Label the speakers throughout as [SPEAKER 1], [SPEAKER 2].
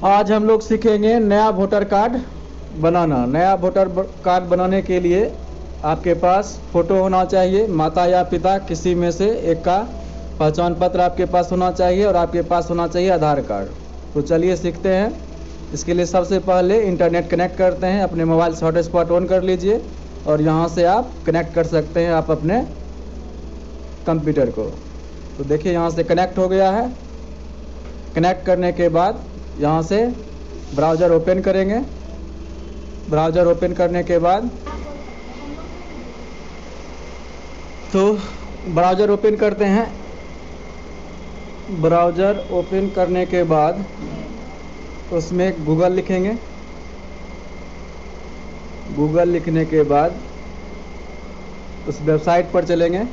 [SPEAKER 1] आज हम लोग सीखेंगे नया वोटर कार्ड बनाना। नया वोटर कार्ड बनाने के लिए आपके पास फ़ोटो होना चाहिए, माता या पिता किसी में से एक का पहचान पत्र आपके पास होना चाहिए और आपके पास होना चाहिए आधार कार्ड। तो चलिए सीखते हैं। इसके लिए सबसे पहले इंटरनेट कनेक्ट करते हैं। अपने मोबाइल से हॉटस्पॉट ऑन कर लीजिए और यहाँ से आप कनेक्ट कर सकते हैं आप अपने कंप्यूटर को। तो देखिए यहाँ से कनेक्ट हो गया है। कनेक्ट करने के बाद यहाँ से ब्राउज़र ओपन करेंगे। ब्राउज़र ओपन करने के बाद ब्राउज़र ओपन करते हैं। ब्राउज़र ओपन करने के बाद उसमें गूगल लिखेंगे। गूगल लिखने के बाद उस वेबसाइट पर चलेंगे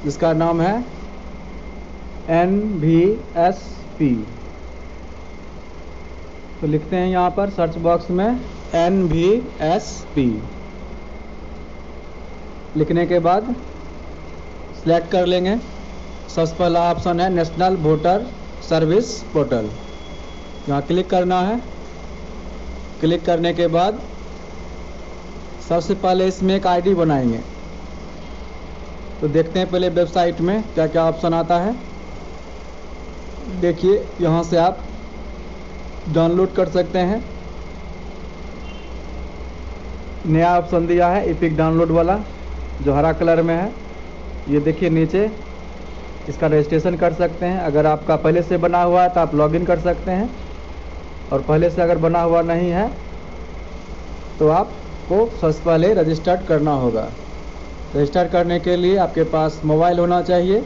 [SPEAKER 1] जिसका नाम है NVSP। तो लिखते हैं यहाँ पर सर्च बॉक्स में NVSP। लिखने के बाद सिलेक्ट कर लेंगे। सबसे पहला ऑप्शन है नेशनल वोटर सर्विस पोर्टल, यहाँ क्लिक करना है। क्लिक करने के बाद सबसे पहले इसमें एक आईडी बनाएंगे। तो देखते हैं पहले वेबसाइट में क्या क्या ऑप्शन आता है। देखिए यहाँ से आप डाउनलोड कर सकते हैं। नया ऑप्शन दिया है एपिक डाउनलोड वाला जो हरा कलर में है। ये देखिए नीचे इसका रजिस्ट्रेशन कर सकते हैं। अगर आपका पहले से बना हुआ है तो आप लॉगिन कर सकते हैं, और पहले से अगर बना हुआ नहीं है तो आपको सबसे पहले रजिस्टर्ड करना होगा। रजिस्टर करने के लिए आपके पास मोबाइल होना चाहिए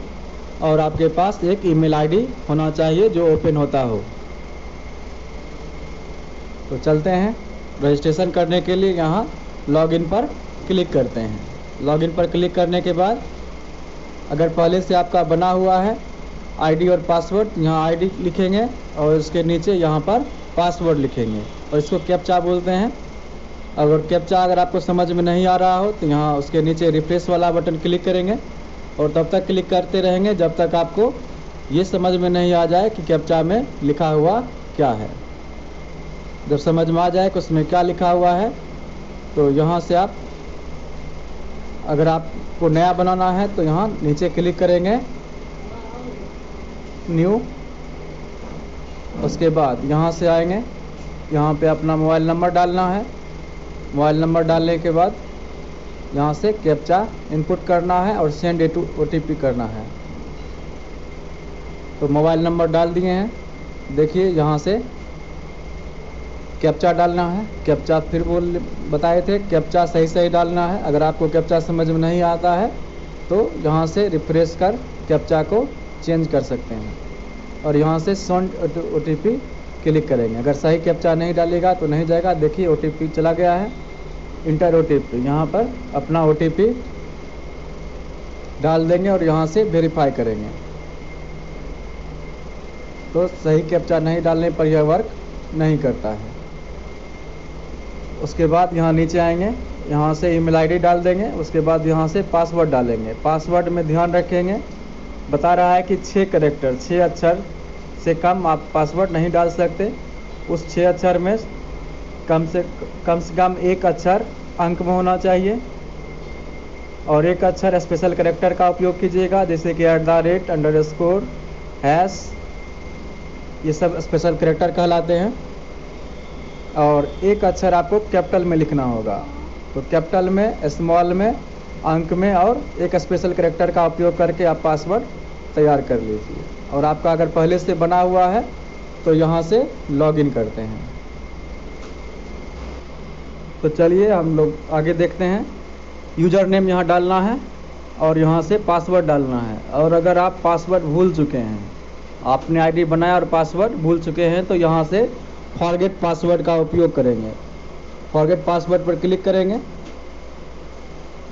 [SPEAKER 1] और आपके पास एक ईमेल आईडी होना चाहिए जो ओपन होता हो। तो चलते हैं रजिस्ट्रेशन करने के लिए। यहाँ लॉगिन पर क्लिक करते हैं। लॉगिन पर क्लिक करने के बाद अगर पहले से आपका बना हुआ है आईडी और पासवर्ड, यहाँ आईडी लिखेंगे और उसके नीचे यहाँ पर पासवर्ड लिखेंगे और इसको कैप्चा बोलते हैं। अगर कैप्चा अगर आपको समझ में नहीं आ रहा हो तो यहाँ उसके नीचे रिफ्रेश वाला बटन क्लिक करेंगे और तब तक क्लिक करते रहेंगे जब तक आपको ये समझ में नहीं आ जाए कि कैप्चा में लिखा हुआ क्या है। जब समझ में आ जाए कि उसमें क्या लिखा हुआ है तो यहाँ से आप, अगर आपको नया बनाना है तो यहाँ नीचे क्लिक करेंगे न्यू। उसके बाद यहाँ से आएंगे, यहाँ पे अपना मोबाइल नंबर डालना है। मोबाइल नंबर डालने के बाद यहाँ से कैप्चा इनपुट करना है और सेंड OTP करना है। तो मोबाइल नंबर डाल दिए हैं। देखिए यहाँ से कैप्चा डालना है। कैप्चा फिर बताए थे कैप्चा सही डालना है। अगर आपको कैप्चा समझ में नहीं आता है तो यहाँ से रिफ्रेश कर कैप्चा को चेंज कर सकते हैं और यहाँ से सेंड OTP क्लिक करेंगे। अगर सही कैप्चा नहीं डालेगा तो नहीं जाएगा। देखिए OTP चला गया है। इंटर OTP, यहाँ पर अपना OTP डाल देंगे और यहाँ से वेरीफाई करेंगे। तो सही कैप्चा नहीं डालने पर यह वर्क नहीं करता है। उसके बाद यहाँ नीचे आएंगे, यहाँ से ईमेल आईडी डाल देंगे। उसके बाद यहाँ से पासवर्ड डालेंगे। पासवर्ड में ध्यान रखेंगे, बता रहा है कि 6 कैरेक्टर 6 अक्षर से कम आप पासवर्ड नहीं डाल सकते। उस 6 अक्षर में कम से कम एक अक्षर अंक में होना चाहिए और एक अक्षर स्पेशल कैरेक्टर का उपयोग कीजिएगा, जैसे कि @ हैश, ये सब स्पेशल कैरेक्टर कहलाते हैं। और एक अक्षर आपको कैपिटल में लिखना होगा। तो कैपिटल में, स्मॉल में, अंक में और एक स्पेशल कैरेक्टर का उपयोग करके आप पासवर्ड तैयार कर लीजिए। और आपका अगर पहले से बना हुआ है तो यहाँ से लॉगिन करते हैं। तो चलिए हम लोग आगे देखते हैं। यूज़र नेम यहाँ डालना है और यहाँ से पासवर्ड डालना है। और अगर आप पासवर्ड भूल चुके हैं, आपने आईडी बनाया और पासवर्ड भूल चुके हैं तो यहाँ से फॉरगेट पासवर्ड का उपयोग करेंगे। फॉरगेट पासवर्ड पर क्लिक करेंगे।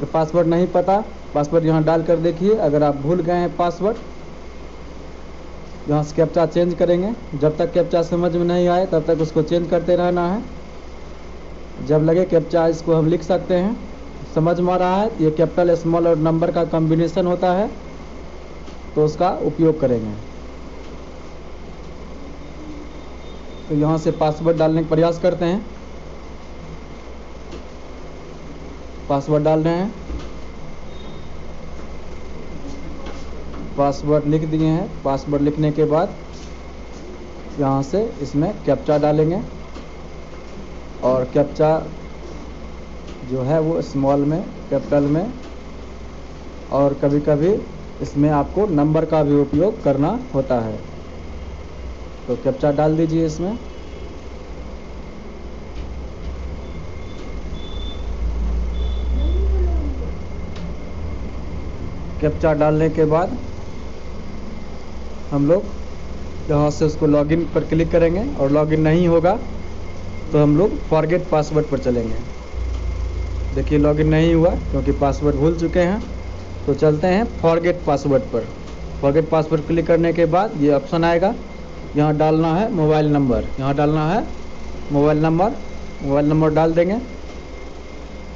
[SPEAKER 1] तो पासवर्ड नहीं पता, पासवर्ड यहाँ डाल कर देखिए। अगर आप भूल गए हैं पासवर्ड, यहाँ से कैप्चा चेंज करेंगे। जब तक कैप्चा समझ में नहीं आए तब तक उसको चेंज करते रहना है। जब लगे कैप्चा इसको हम लिख सकते हैं, समझ में आ रहा है, ये कैपिटल, स्मॉल और नंबर का कॉम्बिनेशन होता है तो उसका उपयोग करेंगे। तो यहाँ से पासवर्ड डालने का प्रयास करते हैं। पासवर्ड डाल रहे हैं, पासवर्ड लिख दिए हैं। पासवर्ड लिखने के बाद यहाँ से इसमें कैप्चा डालेंगे और कैप्चा जो है वो स्मॉल में, कैपिटल में, और कभी कभी इसमें आपको नंबर का भी उपयोग करना होता है। तो कैप्चा डाल दीजिए इसमें। कैप्चा डालने के बाद हम लोग यहाँ से उसको लॉगिन पर क्लिक करेंगे और लॉगिन नहीं होगा तो हम लोग फॉरगेट पासवर्ड पर चलेंगे। देखिए लॉगिन नहीं हुआ क्योंकि पासवर्ड भूल चुके हैं। तो चलते हैं फॉरगेट पासवर्ड पर। फॉरगेट पासवर्ड क्लिक करने के बाद ये ऑप्शन आएगा, यहाँ डालना है मोबाइल नंबर, यहाँ डालना है मोबाइल नंबर डाल देंगे।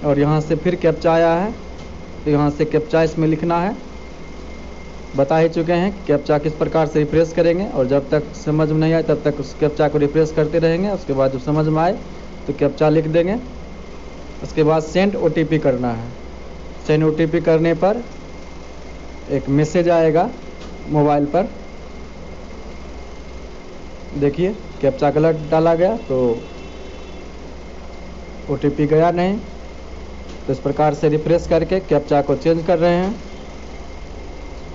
[SPEAKER 1] और यहाँ से फिर कैप्चा आया है तो यहाँ से कैप्चा इसमें लिखना है। बता ही चुके हैं कैप्चा किस प्रकार से रिफ्रेश करेंगे, और जब तक समझ में नहीं आए तब तक उस कैप्चा को रिफ्रेश करते रहेंगे। उसके बाद जब समझ में आए तो कैप्चा लिख देंगे। उसके बाद सेंड OTP करना है। सेंड OTP करने पर एक मैसेज आएगा मोबाइल पर। देखिए कैप्चा गलत डाला गया तो OTP गया नहीं। तो इस प्रकार से रिफ्रेश करके कैप्चा को चेंज कर रहे हैं।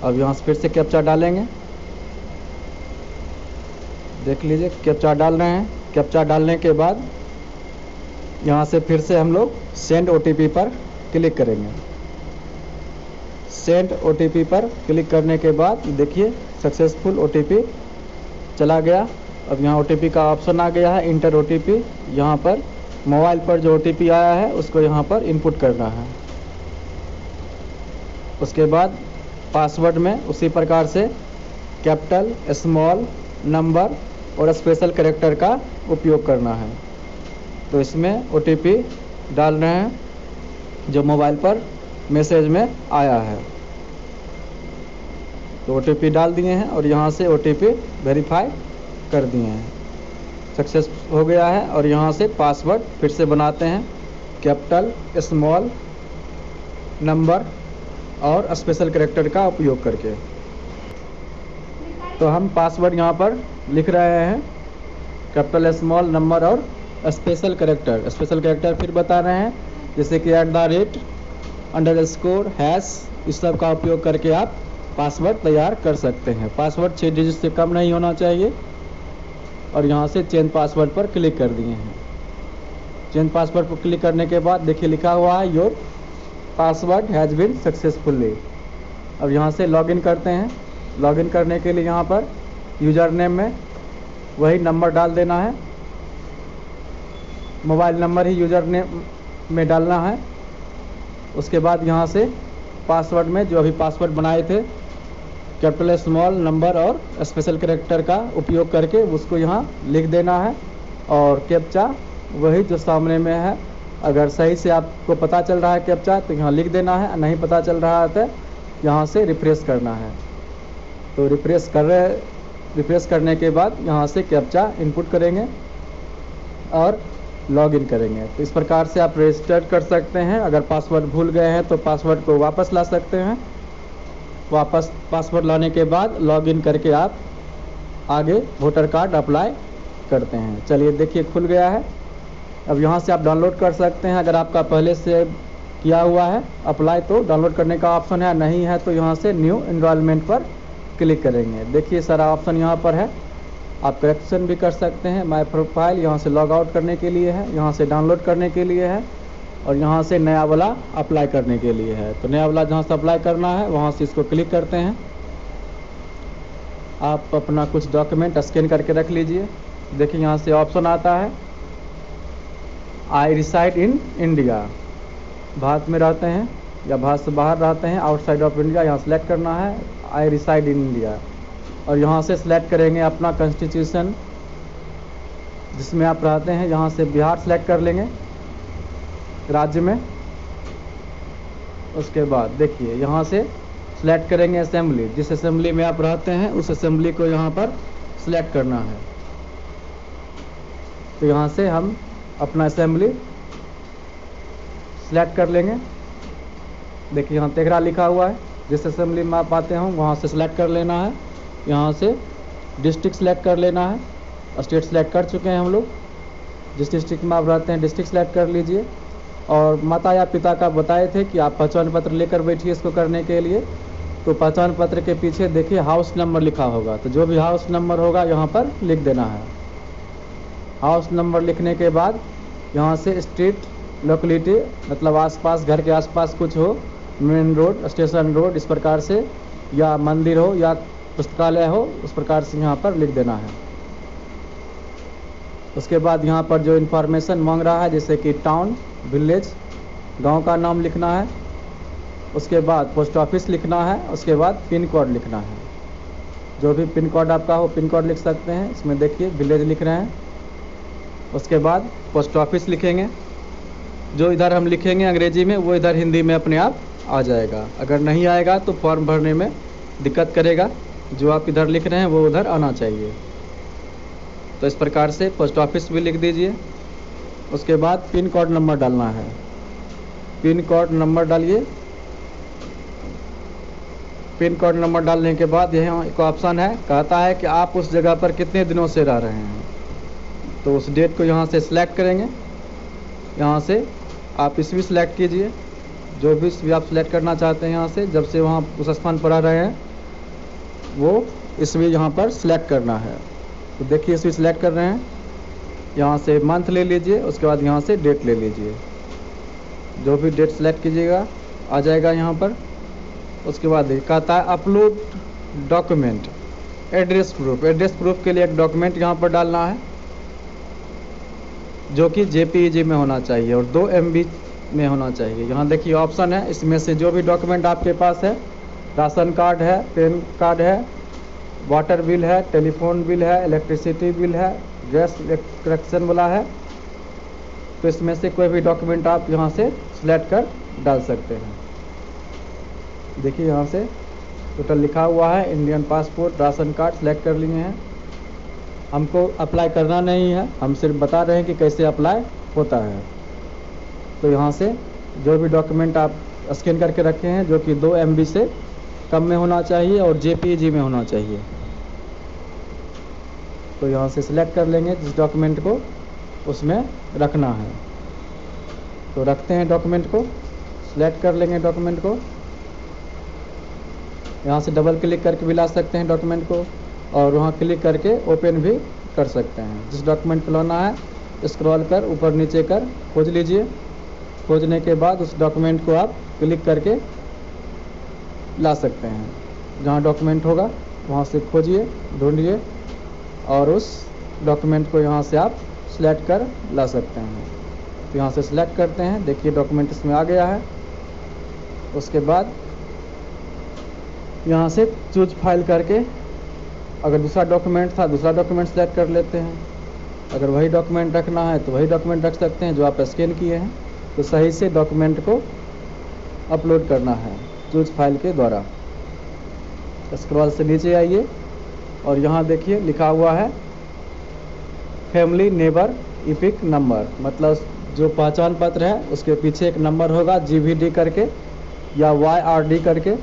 [SPEAKER 1] अब यहाँ से फिर से कैप्चा डालेंगे। देख लीजिए कैप्चा डाल रहे हैं। कैप्चा डालने के बाद यहाँ से फिर से हम लोग सेंड OTP पर क्लिक करेंगे। सेंड OTP पर क्लिक करने के बाद देखिए सक्सेसफुल OTP चला गया। अब यहाँ OTP का ऑप्शन आ गया है, इंटर OTP। यहाँ पर मोबाइल पर जो OTP आया है उसको यहाँ पर इनपुट करना है। उसके बाद पासवर्ड में उसी प्रकार से कैपिटल, स्मॉल, नंबर और स्पेशल कैरेक्टर का उपयोग करना है। तो इसमें OTP डाल रहे हैं जो मोबाइल पर मैसेज में आया है। तो OTP डाल दिए हैं और यहाँ से OTP वेरीफाई कर दिए हैं। सक्सेस हो गया है। और यहाँ से पासवर्ड फिर से बनाते हैं, कैपिटल, स्मॉल, नंबर और स्पेशल कैरेक्टर का उपयोग करके। तो हम पासवर्ड यहाँ पर लिख रहे हैं, कैपिटल, स्मॉल, नंबर और स्पेशल कैरेक्टर। स्पेशल कैरेक्टर फिर बता रहे हैं जैसे कि @ _##, इस सब का उपयोग करके आप पासवर्ड तैयार कर सकते हैं। पासवर्ड 6 डिजिट से कम नहीं होना चाहिए। और यहाँ से चेंज पासवर्ड पर क्लिक कर दिए हैं। चेंज पासवर्ड पर क्लिक करने के बाद देखिए लिखा हुआ है your password has been successfully. अब यहाँ से लॉगिन करते हैं। लॉगिन करने के लिए यहाँ पर यूज़र नेम में वही नंबर डाल देना है, मोबाइल नंबर ही यूज़र नेम में डालना है। उसके बाद यहाँ से पासवर्ड में जो अभी पासवर्ड बनाए थे कैपिटल, स्मॉल, नंबर और स्पेशल कैरेक्टर का उपयोग करके उसको यहाँ लिख देना है। और कैप्चा वही जो सामने में है, अगर सही से आपको पता चल रहा है कैप्चा तो यहाँ लिख देना है, नहीं पता चल रहा है तो यहाँ से रिफ्रेश करना है। तो रिफ्रेश करने के बाद यहाँ से कैप्चा इनपुट करेंगे और लॉगिन करेंगे। तो इस प्रकार से आप रजिस्टर कर सकते हैं। अगर पासवर्ड भूल गए हैं तो पासवर्ड को वापस ला सकते हैं। वापस पासवर्ड लाने के बाद लॉगिन करके आप आगे वोटर कार्ड अप्लाई करते हैं। चलिए देखिए खुल गया है। अब यहाँ से आप डाउनलोड कर सकते हैं। अगर आपका पहले से किया हुआ है अप्लाई तो डाउनलोड करने का ऑप्शन है, नहीं है तो यहाँ से न्यू एनरोलमेंट पर क्लिक करेंगे। देखिए सारा ऑप्शन यहाँ पर है। आप करेक्शन भी कर सकते हैं। माय प्रोफाइल यहाँ से लॉग आउट करने के लिए है, यहाँ से डाउनलोड करने के लिए है और यहाँ से नया वाला अप्लाई करने के लिए है। तो नया वाला जहाँ से अप्लाई करना है वहाँ से इसको क्लिक करते हैं। आप अपना कुछ डॉक्यूमेंट स्कैन करके रख लीजिए। देखिए यहाँ से ऑप्शन आता है आई रिसाइड इन इंडिया, भारत में रहते हैं या भारत से बाहर रहते हैं, आउटसाइड ऑफ इंडिया, यहाँ सेलेक्ट करना है आई रिसाइड इन इंडिया। और यहाँ से सिलेक्ट करेंगे अपना कॉन्स्टिट्यूशन जिसमें आप रहते हैं। यहाँ से बिहार सेलेक्ट कर लेंगे राज्य में। उसके बाद देखिए यहाँ से सिलेक्ट करेंगे असेंबली, जिस असेंबली में आप रहते हैं उस असेंबली को यहाँ पर सिलेक्ट करना है। तो यहाँ से हम अपना असेंबली सेलेक्ट कर लेंगे। देखिए यहाँ तेघरा लिखा हुआ है, जिस असेंबली में आप आते हों वहाँ से सिलेक्ट कर लेना है। यहाँ से डिस्ट्रिक्ट सेलेक्ट कर लेना है। स्टेट सेलेक्ट कर चुके हैं हम लोग। जिस डिस्ट्रिक्ट में आप रहते हैं डिस्ट्रिक्ट सेलेक्ट कर लीजिए। और माता या पिता का बताए थे कि आप पहचान पत्र लेकर बैठिए इसको करने के लिए। तो पहचान पत्र के पीछे देखिए हाउस नंबर लिखा होगा, तो जो भी हाउस नंबर होगा यहाँ पर लिख देना है। हाउस नंबर लिखने के बाद यहाँ से स्ट्रीट लोकेलिटी, मतलब आसपास, घर के आसपास कुछ हो, मेन रोड, स्टेशन रोड, इस प्रकार से, या मंदिर हो या पुस्तकालय हो, उस प्रकार से यहाँ पर लिख देना है। उसके बाद यहाँ पर जो इन्फॉर्मेशन मांग रहा है, जैसे कि टाउन, विलेज, गांव का नाम लिखना है। उसके बाद पोस्ट ऑफिस लिखना है। उसके बाद पिन कोड लिखना है। जो भी पिन कोड आपका हो पिन कोड लिख सकते हैं। इसमें देखिए विलेज लिख रहे हैं। उसके बाद पोस्ट ऑफिस लिखेंगे। जो इधर हम लिखेंगे अंग्रेजी में वो इधर हिंदी में अपने आप आ जाएगा। अगर नहीं आएगा तो फॉर्म भरने में दिक्कत करेगा। जो आप इधर लिख रहे हैं वो उधर आना चाहिए। तो इस प्रकार से पोस्ट ऑफिस भी लिख दीजिए। उसके बाद पिन कोड नंबर डालना है। पिन कोड नंबर डालिए। पिन कोड नंबर डालने के बाद यहाँ एक ऑप्शन है, कहता है कि आप उस जगह पर कितने दिनों से रह रहे हैं। तो उस डेट को यहाँ से सिलेक्ट करेंगे। यहाँ से आप ईस्वी सिलेक्ट कीजिए, जो भी ईस्वी आप सिलेक्ट करना चाहते हैं। यहाँ से जब से वहाँ उस स्थान पर रह रहे हैं वो ईस्वी यहाँ पर सिलेक्ट करना है। तो देखिए ईस्वी सिलेक्ट कर रहे हैं। यहाँ से मंथ ले लीजिए। उसके बाद यहाँ से डेट ले लीजिए। जो भी डेट सिलेक्ट कीजिएगा आ जाएगा यहाँ पर। उसके बाद कहता है upload document, address proof. Address proof के लिए एक डॉक्यूमेंट यहाँ पर डालना है, जो कि JPEG में होना चाहिए और 2 MB में होना चाहिए। यहाँ देखिए ऑप्शन है, इसमें से जो भी डॉक्यूमेंट आपके पास है, राशन कार्ड है, पैन कार्ड है, वाटर बिल है, टेलीफोन बिल है, इलेक्ट्रिसिटी बिल है, गैस कनेक्शन वाला है, तो इसमें से कोई भी डॉक्यूमेंट आप यहाँ से सिलेक्ट कर डाल सकते हैं। देखिए यहाँ से टोटल लिखा हुआ है, Indian passport, ration card select कर लिए हैं। हमको अप्लाई करना नहीं है, हम सिर्फ बता रहे हैं कि कैसे अप्लाई होता है। तो यहाँ से जो भी डॉक्यूमेंट आप स्कैन करके रखे हैं, जो कि 2 MB से कम में होना चाहिए और JPEG में होना चाहिए, तो यहाँ से सिलेक्ट कर लेंगे जिस डॉक्यूमेंट को उसमें रखना है। तो रखते हैं डॉक्यूमेंट को, सिलेक्ट कर लेंगे डॉक्यूमेंट को। यहाँ से डबल क्लिक करके भी ला सकते हैं डॉक्यूमेंट को, और वहाँ क्लिक करके ओपन भी कर सकते हैं। जिस डॉक्यूमेंट को लाना है स्क्रॉल कर ऊपर नीचे कर खोज लीजिए। खोजने के बाद उस डॉक्यूमेंट को आप क्लिक करके ला सकते हैं। जहाँ डॉक्यूमेंट होगा वहाँ से खोजिए, ढूंढिए और उस डॉक्यूमेंट को यहाँ से आप सिलेक्ट कर ला सकते हैं। तो यहाँ से सिलेक्ट करते हैं। देखिए डॉक्यूमेंट इसमें आ गया है। उसके बाद यहाँ से चूज फाइल करके अगर दूसरा डॉक्यूमेंट था दूसरा डॉक्यूमेंट सेलेक्ट कर लेते हैं। अगर वही डॉक्यूमेंट रखना है तो वही डॉक्यूमेंट रख सकते हैं जो आप स्कैन किए हैं। तो सही से डॉक्यूमेंट को अपलोड करना है चूज फाइल के द्वारा। स्क्रॉल से नीचे आइए और यहाँ देखिए लिखा हुआ है फैमिली नेबर इपिक नंबर, मतलब जो पहचान पत्र है उसके पीछे एक नंबर होगा GVD करके या YRD करके।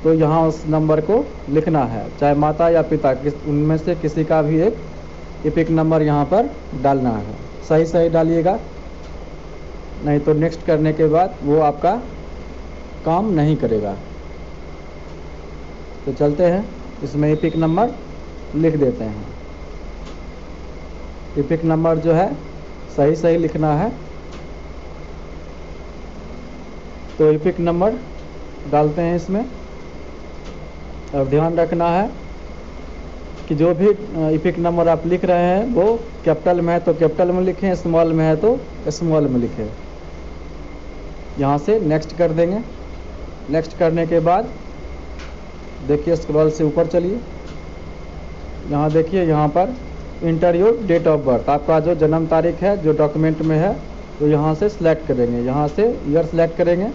[SPEAKER 1] तो यहाँ उस नंबर को लिखना है, चाहे माता या पिता उनमें से किसी का भी एक इपिक नंबर यहाँ पर डालना है। सही सही डालिएगा, नहीं तो नेक्स्ट करने के बाद वो आपका काम नहीं करेगा। तो चलते हैं, इसमें इपिक नंबर लिख देते हैं। इपिक नंबर जो है सही सही लिखना है। तो इपिक नंबर डालते हैं इसमें। और ध्यान रखना है कि जो भी इपिक नंबर आप लिख रहे हैं वो कैपिटल में है तो कैपिटल में लिखें, स्मॉल में है तो स्मॉल में लिखें। यहाँ से नेक्स्ट कर देंगे। नेक्स्ट करने के बाद देखिए स्क्रॉल से ऊपर चलिए। यहाँ देखिए यहाँ पर enter your date of birth, आपका जो जन्म तारीख है जो डॉक्यूमेंट में है तो यहाँ से सिलेक्ट करेंगे। यहाँ से ईयर सेलेक्ट करेंगे,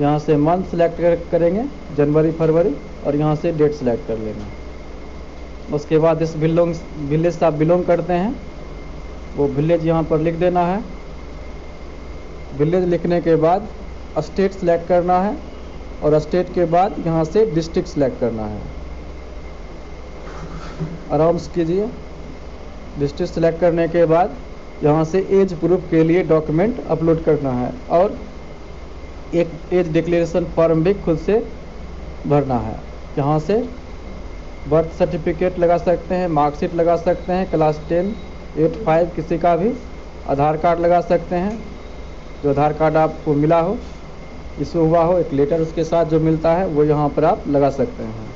[SPEAKER 1] यहाँ से मंथ सेलेक्ट करेंगे जनवरी फरवरी, और यहाँ से डेट सेलेक्ट कर लेंगे। उसके बाद इस विलेज से आप बिलोंग करते हैं वो विलेज यहाँ पर लिख देना है। विलेज लिखने के बाद स्टेट सेलेक्ट करना है और स्टेट के बाद यहाँ से डिस्ट्रिक्ट सेलेक्ट करना है। आराम से कीजिए। डिस्ट्रिक्ट सेलेक्ट करने के बाद यहाँ से एज प्रूफ के लिए डॉक्यूमेंट अपलोड करना है और एक एज डिक्लेरेशन फॉर्म भी खुद से भरना है। यहाँ से बर्थ सर्टिफिकेट लगा सकते हैं, मार्कशीट लगा सकते हैं, क्लास 10, 8, 5 किसी का भी, आधार कार्ड लगा सकते हैं, जो आधार कार्ड आपको मिला हो, इशू हुआ हो, एक लेटर उसके साथ जो मिलता है वो यहाँ पर आप लगा सकते हैं।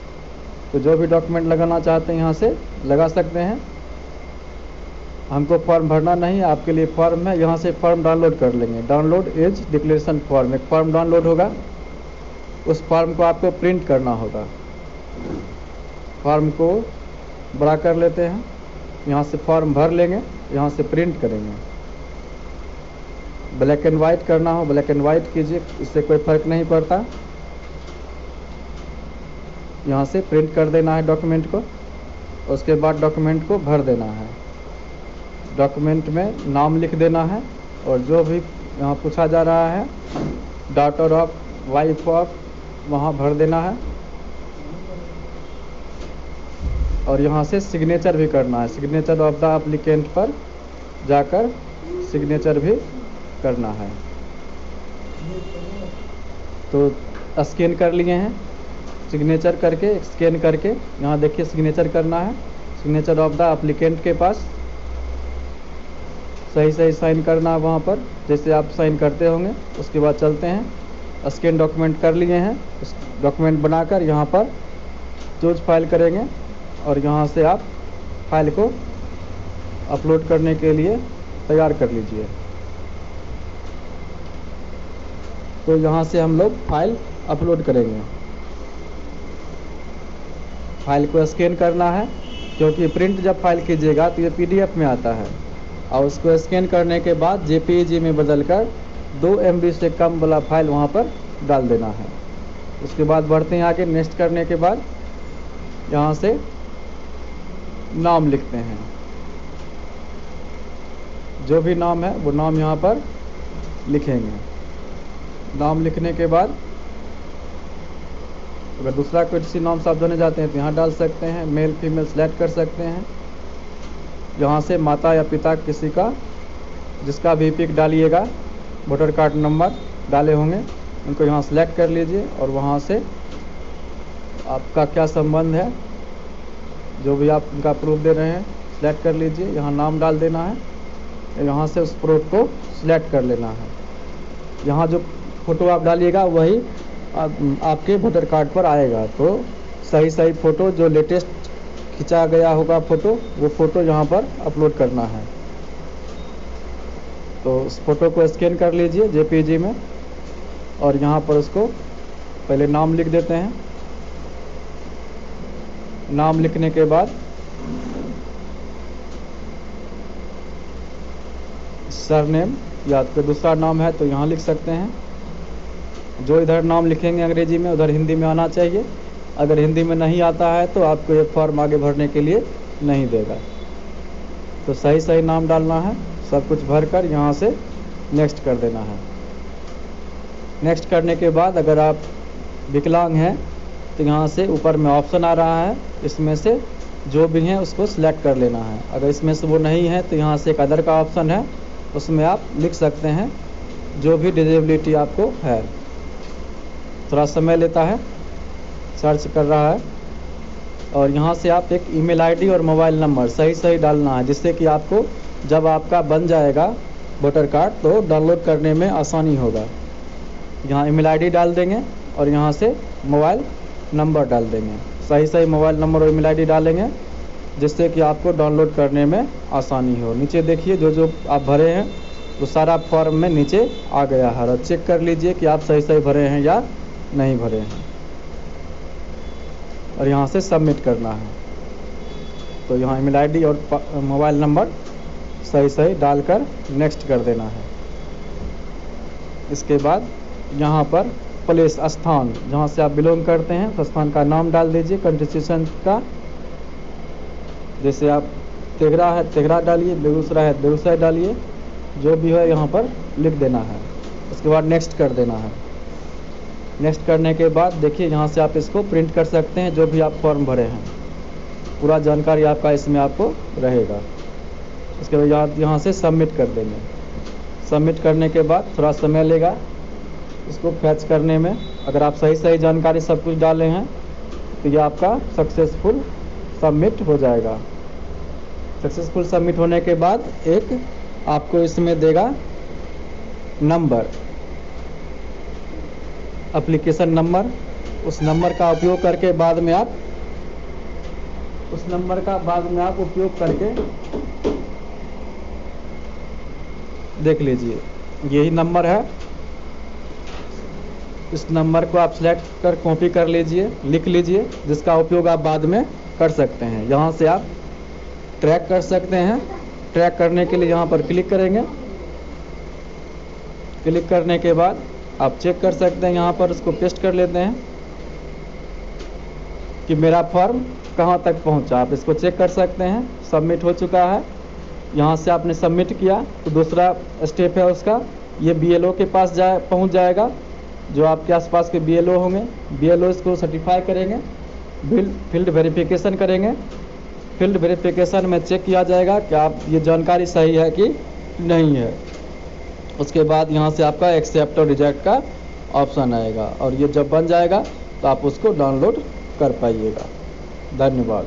[SPEAKER 1] तो जो भी डॉक्यूमेंट लगाना चाहते हैं यहाँ से लगा सकते हैं। हमको फॉर्म भरना नहीं, आपके लिए फॉर्म है, यहाँ से फॉर्म डाउनलोड कर लेंगे। डाउनलोड एज डिक्लेरेशन फॉर्म, एक फॉर्म डाउनलोड होगा, उस फॉर्म को आपको प्रिंट करना होगा। फॉर्म को बड़ा कर लेते हैं, यहाँ से फॉर्म भर लेंगे, यहाँ से प्रिंट करेंगे। ब्लैक एंड वाइट करना हो ब्लैक एंड वाइट कीजिए, इससे कोई फ़र्क नहीं पड़ता। यहाँ से प्रिंट कर देना है डॉक्यूमेंट को, उसके बाद डॉक्यूमेंट को भर देना है। डॉक्यूमेंट में नाम लिख देना है और जो भी यहाँ पूछा जा रहा है, डॉटर ऑफ, वाइफ ऑफ, वहाँ भर देना है और यहाँ से सिग्नेचर भी करना है। सिग्नेचर ऑफ द एप्लीकेंट पर जाकर सिग्नेचर भी करना है। तो स्कैन कर लिए हैं, सिग्नेचर करके स्कैन करके यहाँ देखिए सिग्नेचर करना है। सिग्नेचर ऑफ द एप्लीकेंट के पास सही सही साइन करना है वहाँ पर, जैसे आप साइन करते होंगे। उसके बाद चलते हैं, स्कैन डॉक्यूमेंट कर लिए हैं, उस डॉक्यूमेंट बनाकर यहाँ पर चूज फाइल करेंगे और यहाँ से आप फाइल को अपलोड करने के लिए तैयार कर लीजिए। तो यहाँ से हम लोग फाइल अपलोड करेंगे। फाइल को स्कैन करना है, क्योंकि प्रिंट जब फाइल कीजिएगा तो ये PDF में आता है और उसको स्कैन करने के बाद JPEG में बदलकर 2 MB से कम वाला फाइल वहाँ पर डाल देना है। उसके बाद बढ़ते हैं आगे। नेक्स्ट करने के बाद यहाँ से नाम लिखते हैं, जो भी नाम है वो नाम यहाँ पर लिखेंगे। नाम लिखने के बाद अगर दूसरा कोई किसी नाम से आप देने जाते हैं तो यहाँ डाल सकते हैं, मेल फीमेल सेलेक्ट कर सकते हैं। यहाँ से माता या पिता किसी का, जिसका भी पिक डालिएगा, वोटर कार्ड नंबर डाले होंगे, उनको यहाँ सेलेक्ट कर लीजिए और वहाँ से आपका क्या संबंध है, जो भी आप उनका प्रूफ दे रहे हैं सेलेक्ट कर लीजिए। यहाँ नाम डाल देना है, यहाँ से उस प्रूफ को सिलेक्ट कर लेना है। यहाँ जो फ़ोटो आप डालिएगा वही आपके वोटर कार्ड पर आएगा। तो सही सही फ़ोटो जो लेटेस्ट खिंचा गया होगा फ़ोटो, वो फ़ोटो यहाँ पर अपलोड करना है। तो उस फ़ोटो को स्कैन कर लीजिए JPEG में और यहाँ पर उसको पहले नाम लिख देते हैं। नाम लिखने के बाद सरनेम या तो दूसरा नाम है तो यहाँ लिख सकते हैं। जो इधर नाम लिखेंगे अंग्रेजी में, उधर हिंदी में आना चाहिए। अगर हिंदी में नहीं आता है तो आपको ये फॉर्म आगे भरने के लिए नहीं देगा। तो सही सही नाम डालना है, सब कुछ भरकर यहाँ से नेक्स्ट कर देना है। नेक्स्ट करने के बाद अगर आप विकलांग हैं तो यहाँ से ऊपर में ऑप्शन आ रहा है, इसमें से जो भी हैं उसको सिलेक्ट कर लेना है। अगर इसमें से वो नहीं है तो यहाँ से एक अदर का ऑप्शन है, उसमें आप लिख सकते हैं जो भी डिसेबिलिटी आपको है। थोड़ा समय लेता है, सर्च कर रहा है। और यहाँ से आप एक ईमेल आईडी और मोबाइल नंबर सही सही डालना है, जिससे कि आपको जब आपका बन जाएगा वोटर कार्ड तो डाउनलोड करने में आसानी होगा। यहाँ ईमेल आईडी डाल देंगे और यहाँ से मोबाइल नंबर डाल देंगे। सही सही मोबाइल नंबर और ईमेल आईडी डालेंगे, जिससे कि आपको डाउनलोड करने में आसानी हो। नीचे देखिए जो जो आप भरे हैं वो सारा फॉर्म में नीचे आ गया है, और चेक कर लीजिए कि आप सही सही भरे हैं या नहीं भरे हैं, और यहाँ से सबमिट करना है। तो यहाँ ईमेल आईडी और मोबाइल नंबर सही सही डालकर नेक्स्ट कर देना है। इसके बाद यहाँ पर प्लेस, स्थान जहाँ से आप बिलोंग करते हैं, तो स्थान का नाम डाल दीजिए, कंस्टिट्यूशन का। जैसे आप तेघरा है तेघरा डालिए, बेगूसराय है बेगूसराय डालिए, जो भी है यहाँ पर लिख देना है। उसके बाद नेक्स्ट कर देना है। नेक्स्ट करने के बाद देखिए यहाँ से आप इसको प्रिंट कर सकते हैं, जो भी आप फॉर्म भरे हैं पूरा जानकारी आपका इसमें आपको रहेगा। उसके बाद यहाँ से सबमिट कर देंगे। सबमिट करने के बाद थोड़ा समय लेगा इसको फैच करने में। अगर आप सही जानकारी सब कुछ डाले हैं तो ये आपका सक्सेसफुल सबमिट हो जाएगा। सक्सेसफुल सबमिट होने के बाद एक आपको इसमें देगा नंबर, एप्लीकेशन नंबर। उस नंबर का उपयोग करके बाद में आप उपयोग करके देख लीजिए, यही नंबर है। इस नंबर को आप सिलेक्ट कर कॉपी कर लीजिए, लिख लीजिए, जिसका उपयोग आप बाद में कर सकते हैं। यहाँ से आप ट्रैक कर सकते हैं। ट्रैक करने के लिए यहाँ पर क्लिक करेंगे। क्लिक करने के बाद आप चेक कर सकते हैं, यहाँ पर उसको पेस्ट कर लेते हैं कि मेरा फॉर्म कहाँ तक पहुँचा। आप इसको चेक कर सकते हैं। सबमिट हो चुका है। यहाँ से आपने सबमिट किया तो दूसरा स्टेप है उसका, ये BLO के पास पहुँच जाएगा। जो आपके आसपास के BLO होंगे, BLO इसको सर्टिफाई करेंगे, फील्ड वेरिफिकेशन करेंगे। फील्ड वेरिफिकेशन में चेक किया जाएगा कि आप ये जानकारी सही है कि नहीं है। उसके बाद यहाँ से आपका एक्सेप्ट और रिजेक्ट का ऑप्शन आएगा, और ये जब बन जाएगा तो आप उसको डाउनलोड कर पाइएगा। धन्यवाद।